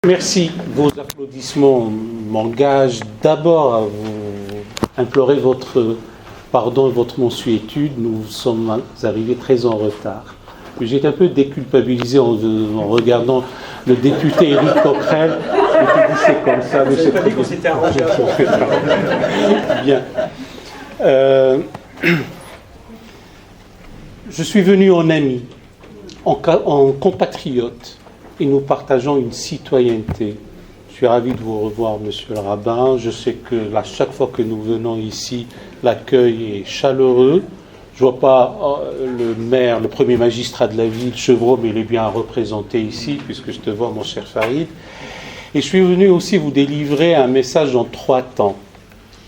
Merci. Vos applaudissements m'engagent d'abord à vous implorer votre pardon et votre mansuétude. Nous sommes arrivés très en retard. J'ai été un peu déculpabilisé en regardant le député Éric Coquerel. C'est comme ça, mais c'est très bien. Je suis venu en ami, en compatriote, et nous partageons une citoyenneté. Je suis ravi de vous revoir, monsieur le rabbin. Je sais que à chaque fois que nous venons ici, l'accueil est chaleureux. Je ne vois pas le maire, le premier magistrat de la ville, Chevreau, mais il est bien représenté ici, puisque je te vois, mon cher Farid. Et je suis venu aussi vous délivrer un message en 3 temps.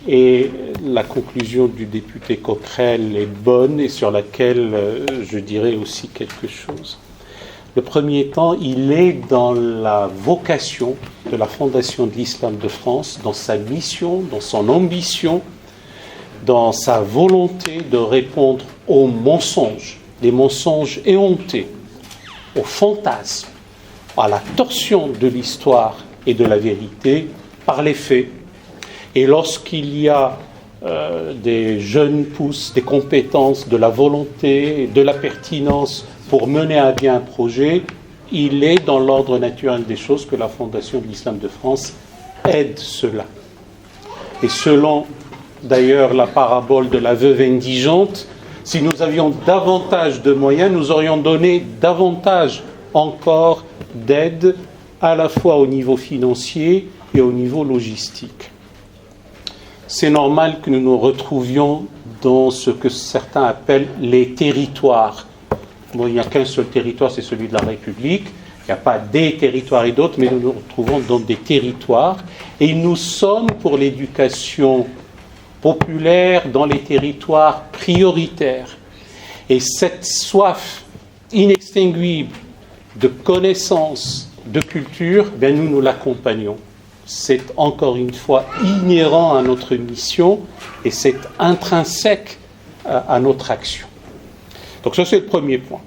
Et la conclusion du député Coquerel est bonne et sur laquelle je dirai aussi quelque chose. Le premier temps, il est dans la vocation de la Fondation de l'Islam de France, dans sa mission, dans son ambition, dans sa volonté de répondre aux mensonges, les mensonges éhontés, aux fantasmes, à la torsion de l'histoire et de la vérité par les faits. Et lorsqu'il y a des jeunes pousses, des compétences, de la volonté, de la pertinence pour mener à bien un projet, il est dans l'ordre naturel des choses que la Fondation de l'Islam de France aide cela. Et selon d'ailleurs la parabole de la veuve indigente, si nous avions davantage de moyens, nous aurions donné davantage encore d'aide, à la fois au niveau financier et au niveau logistique. C'est normal que nous nous retrouvions dans ce que certains appellent les territoires. Bon, il n'y a qu'un seul territoire, c'est celui de la République. Il n'y a pas des territoires et d'autres, mais nous nous retrouvons dans des territoires. Et nous sommes pour l'éducation populaire dans les territoires prioritaires. Et cette soif inextinguible de connaissances, de culture, bien nous l'accompagnons. C'est encore une fois inhérent à notre mission et c'est intrinsèque à notre action. Donc ça, c'est le premier point.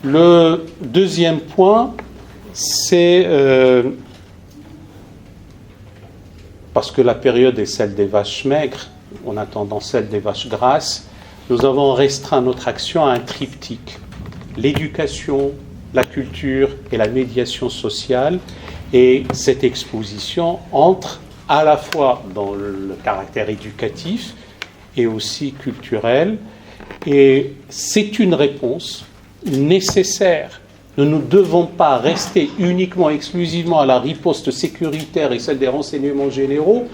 Le deuxième point, c'est parce que la période est celle des vaches maigres, en attendant celle des vaches grasses, nous avons restreint notre action à un triptyque. L'éducation, la culture et la médiation sociale. Et cette exposition entre à la fois dans le caractère éducatif et aussi culturel. Et c'est une réponse nécessaire. Nous ne devons pas rester uniquement, exclusivement à la riposte sécuritaire et celle des renseignements généraux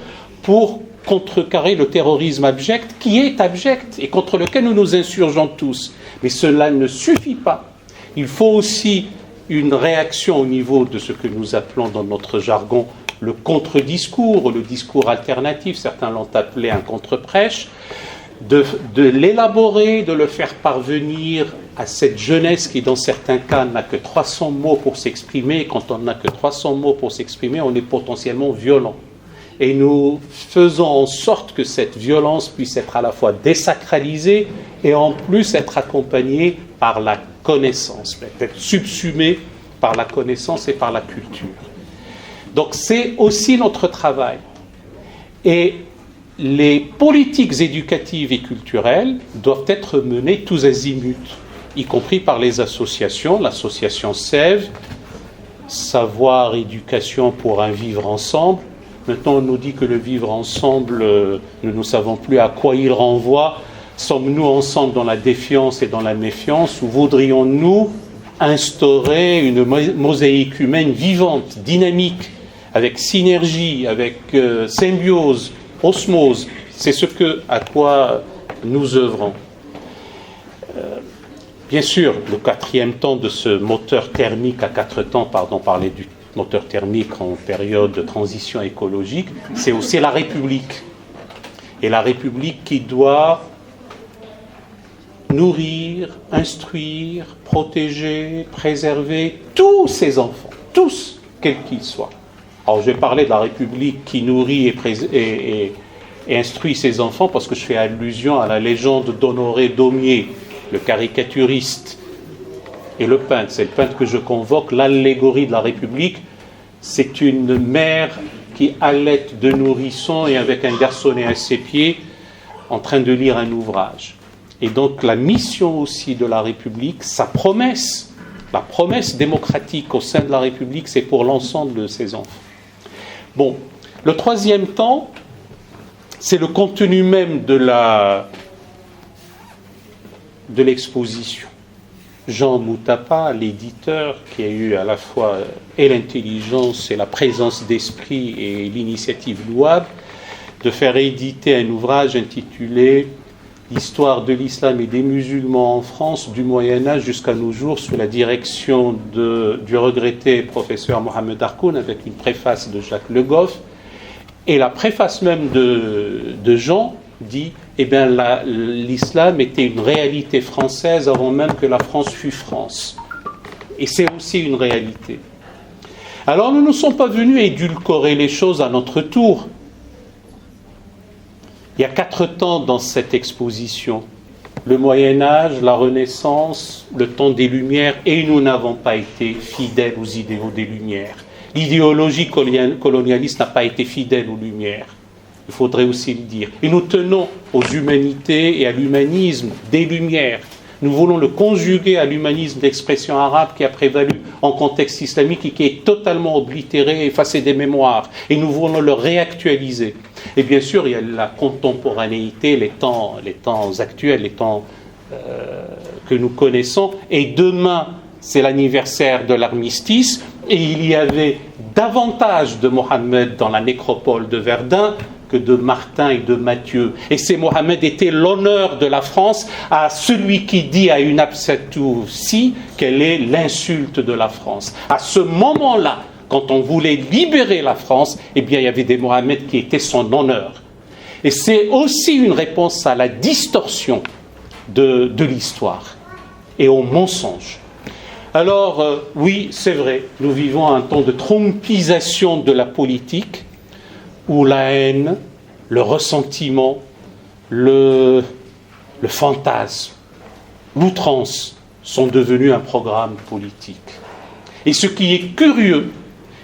pour contrecarrer le terrorisme abject, qui est abject et contre lequel nous nous insurgeons tous. Mais cela ne suffit pas. Il faut aussi une réaction au niveau de ce que nous appelons dans notre jargon le contre-discours, le discours alternatif, certains l'ont appelé un contre-prêche, de l'élaborer, de le faire parvenir à cette jeunesse qui, dans certains cas, n'a que 300 mots pour s'exprimer. Quand on n'a que 300 mots pour s'exprimer, on est potentiellement violent. Et nous faisons en sorte que cette violence puisse être à la fois désacralisée et en plus être accompagnée par la connaissance, être subsumée par la connaissance et par la culture. Donc c'est aussi notre travail. Et les politiques éducatives et culturelles doivent être menées tous azimuts, y compris par les associations, l'association SEV, Savoir, Éducation pour un vivre ensemble. Maintenant, on nous dit que le vivre ensemble, nous ne savons plus à quoi il renvoie. Sommes-nous ensemble dans la défiance et dans la méfiance, ou voudrions-nous instaurer une mosaïque humaine vivante, dynamique, avec synergie, avec symbiose, osmose? C'est à quoi nous œuvrons. Bien sûr, le 4e temps de ce moteur thermique à 4 temps, parler du moteur thermique en période de transition écologique, c'est aussi la République. Et la République qui doit nourrir, instruire, protéger, préserver tous ses enfants, tous, quels qu'ils soient. Alors je vais parler de la République qui nourrit et instruit ses enfants parce que je fais allusion à la légende d'Honoré Daumier, le caricaturiste et le peintre. C'est le peintre que je convoque, l'allégorie de la République c'est une mère qui allaite deux nourrissons et avec un garçonnet à ses pieds en train de lire un ouvrage. Et donc la mission aussi de la République, sa promesse, la promesse démocratique au sein de la République, c'est pour l'ensemble de ses enfants. Bon, le troisième temps, c'est le contenu même de l'exposition. Jean Moutapa, l'éditeur, qui a eu à la fois et l'intelligence et la présence d'esprit et l'initiative louable, de faire éditer un ouvrage intitulé « L'histoire de l'islam et des musulmans en France du Moyen-Âge jusqu'à nos jours » sous la direction du regretté professeur Mohamed Harkoun avec une préface de Jacques Le Goff. Et la préface même de Jean dit eh bien, l'islam était une réalité française avant même que la France fût France. Et c'est aussi une réalité. Alors nous ne sommes pas venus édulcorer les choses à notre tour. Il y a 4 temps dans cette exposition. Le Moyen-Âge, la Renaissance, le temps des Lumières, et nous n'avons pas été fidèles aux idéaux des Lumières. L'idéologie colonialiste n'a pas été fidèle aux Lumières. Il faudrait aussi le dire. Et nous tenons aux humanités et à l'humanisme des Lumières. Nous voulons le conjuguer à l'humanisme d'expression arabe qui a prévalu en contexte islamique et qui est totalement oblitéré, effacé des mémoires. Et nous voulons le réactualiser. Et bien sûr, il y a la contemporanéité, les temps actuels, les temps que nous connaissons. Et demain, c'est l'anniversaire de l'armistice. Et il y avait davantage de Mohammed dans la nécropole de Verdun que de Martin et de Matthieu. Et c'est Mohammed était l'honneur de la France à celui qui dit à une Absatou-si qu'elle est l'insulte de la France. À ce moment-là, quand on voulait libérer la France, eh bien, il y avait des Mohammed qui étaient son honneur. Et c'est aussi une réponse à la distorsion de l'histoire et au mensonge. Alors, oui, c'est vrai, nous vivons un temps de trompisation de la politique, où la haine, le ressentiment, le fantasme, l'outrance sont devenus un programme politique. Et ce qui est curieux,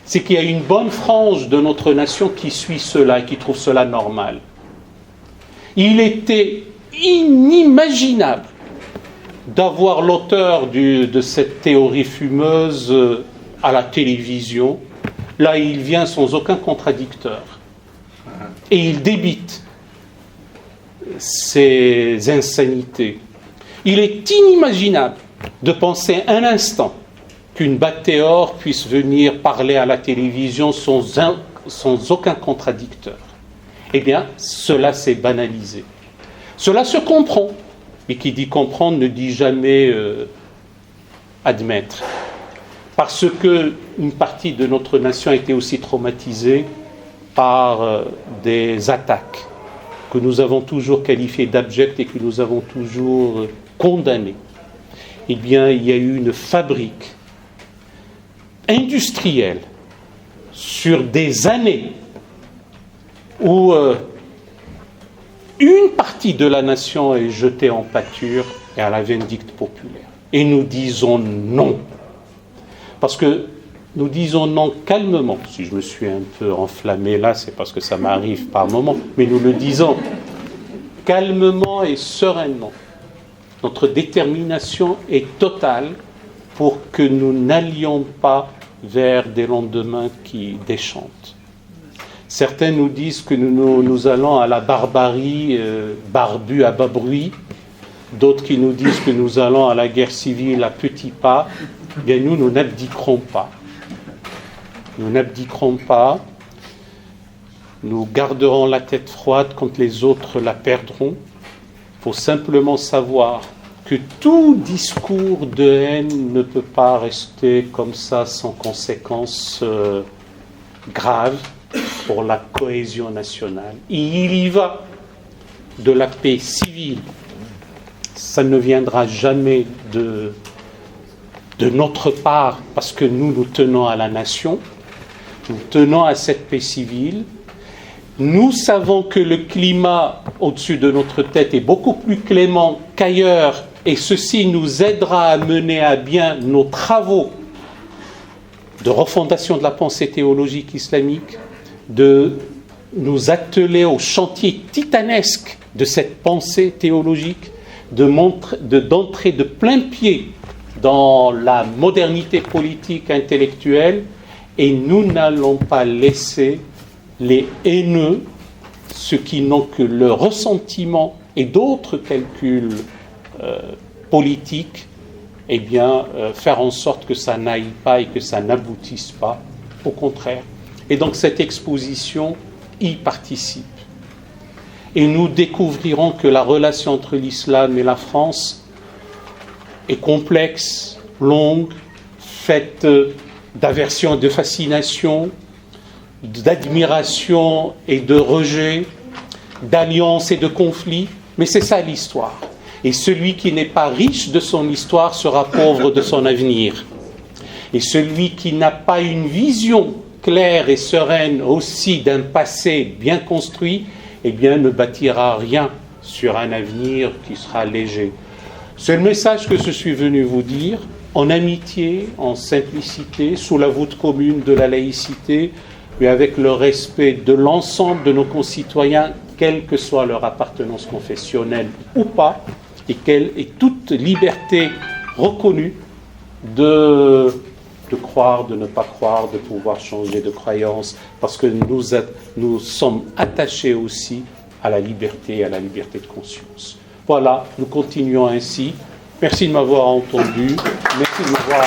c'est qu'il y a une bonne frange de notre nation qui suit cela et qui trouve cela normal. Il était inimaginable d'avoir l'auteur de cette théorie fumeuse à la télévision. Là, il vient sans aucun contradicteur. Et il débite ces insanités. Il est inimaginable de penser un instant qu'une Battéor puisse venir parler à la télévision sans aucun contradicteur. Eh bien, cela s'est banalisé. Cela se comprend. Et qui dit comprendre ne dit jamais admettre. Parce qu'une partie de notre nation a été aussi traumatisée par des attaques que nous avons toujours qualifiées d'abjectes et que nous avons toujours condamnées. Eh bien, il y a eu une fabrique industrielle sur des années où une partie de la nation est jetée en pâture et à la vindicte populaire. Et nous disons non. Parce que nous disons non calmement. Si je me suis un peu enflammé là, c'est parce que ça m'arrive par moments. Mais nous le disons calmement et sereinement. Notre détermination est totale pour que nous n'allions pas vers des lendemains qui déchantent. Certains nous disent que nous allons à la barbarie, barbu à bas bruit. D'autres qui nous disent que nous allons à la guerre civile à petits pas. Bien nous n'abdiquerons pas. Nous n'abdiquerons pas. Nous garderons la tête froide quand les autres la perdront. Il faut simplement savoir que tout discours de haine ne peut pas rester comme ça sans conséquences graves pour la cohésion nationale. Et il y va de la paix civile. Ça ne viendra jamais de notre part parce que nous tenons à la nation, nous tenons à cette paix civile. Nous savons que le climat au-dessus de notre tête est beaucoup plus clément qu'ailleurs et ceci nous aidera à mener à bien nos travaux de refondation de la pensée théologique islamique, de nous atteler au chantier titanesque de cette pensée théologique, d'entrer de plein pied dans la modernité politique intellectuelle, et nous n'allons pas laisser les haineux, ceux qui n'ont que le ressentiment et d'autres calculs politiques, faire en sorte que ça n'aille pas et que ça n'aboutisse pas, au contraire. Et donc cette exposition y participe. Et nous découvrirons que la relation entre l'islam et la France est complexe, longue, faite d'aversion et de fascination, d'admiration et de rejet, d'alliance et de conflit, mais c'est ça l'histoire. Et celui qui n'est pas riche de son histoire sera pauvre de son avenir. Et celui qui n'a pas une vision claire et sereine aussi d'un passé bien construit, ne bâtira rien sur un avenir qui sera léger. C'est le message que je suis venu vous dire, en amitié, en simplicité, sous la voûte commune de la laïcité, mais avec le respect de l'ensemble de nos concitoyens, quelle que soit leur appartenance confessionnelle ou pas, et toute liberté reconnue de croire, de ne pas croire, de pouvoir changer de croyance, parce que nous sommes attachés aussi à la liberté de conscience. Voilà, nous continuons ainsi. Merci de m'avoir entendu. Merci de m'avoir